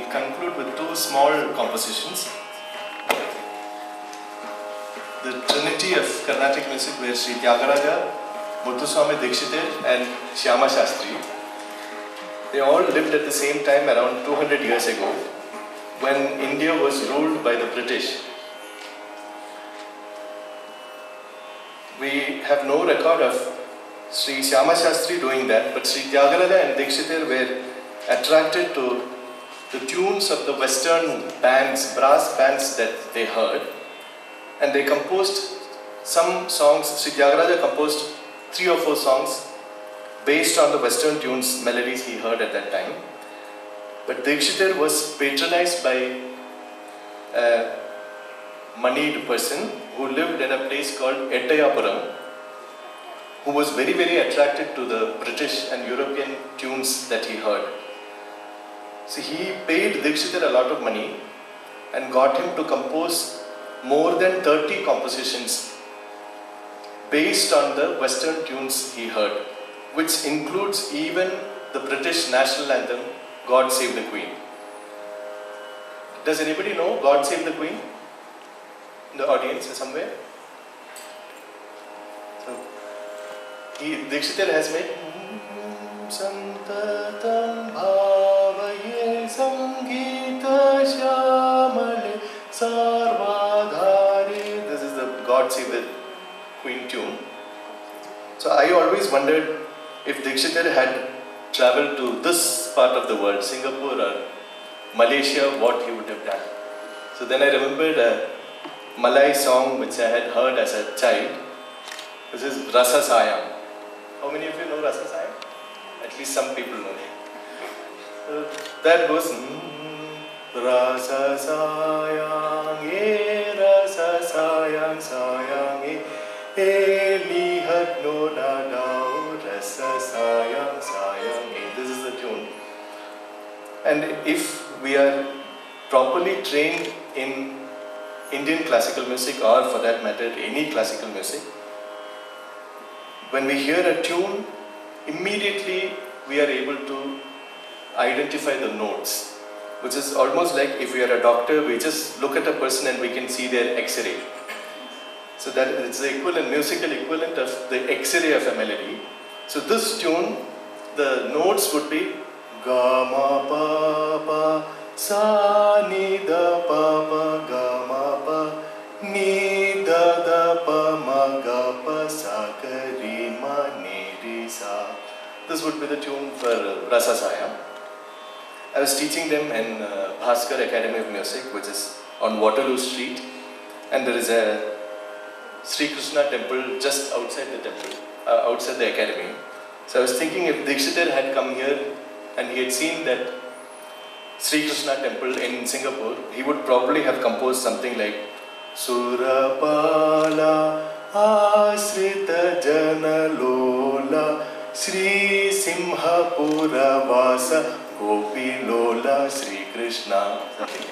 conclude with two small compositions. The trinity of Carnatic music, where Sri Tyagaraja, Muthuswami, Dikshitar and Shyama Shastri, they all lived at the same time around 200 years ago, when India was ruled by the British. We have no record of Sri Shyama Shastri doing that, but Sri Tyagaraja and Dikshitar were attracted to the tunes of the Western bands, brass bands that they heard, and they composed some songs. Sri Tyagaraja composed 3 or 4 songs based on the Western tunes, melodies he heard at that time. But Dikshitar was patronized by a moneyed person who lived in a place called Ettayapuram, who was very, very attracted to the British and European tunes that he heard. So he paid Dikshitar a lot of money and got him to compose more than 30 compositions based on the Western tunes he heard, which includes even the British national anthem, God Save the Queen. Does anybody know God Save the Queen? In the audience somewhere? So, Dikshitar has made Santatam Bhavaye Sangita Shyamale Sarvadhari. This is the God Save the Queen tune. So I always wondered if Dikshitar had traveled to this part of the world, Singapore or Malaysia, what he would have done. So then I remembered a Malay song which I had heard as a child. This is Rasa Sayang. How many of you know Rasa Sayang? At least some people know it. That goes Rasa Sayang, Rasa Sayang, Sayang, lihat no nadao, Rasa Sayang, Sayang. This is the tune. And if we are properly trained in Indian classical music, or for that matter any classical music, when we hear a tune, immediately we are able to identify the notes, which is almost like if we are a doctor, we just look at a person and we can see their X-ray. So that it's the equivalent, musical equivalent of the X-ray of a melody. So this tune, the notes would be Ga ma pa pa sa ni da pa pa ga ma pa ni da da pa ma ga pa sa ka ri ma ni ri sa. This would be the tune for Rasa Sayang. I was teaching them in Bhaskar Academy of Music, which is on Waterloo Street, and there is a Sri Krishna temple just outside the temple, outside the academy. So I was thinking if Dikshitar had come here and he had seen that Sri Krishna temple in Singapore, he would probably have composed something like Surapala Asrita Janalola Sri Simhapura Vasa Gopi Lola Sri Krishna. Something.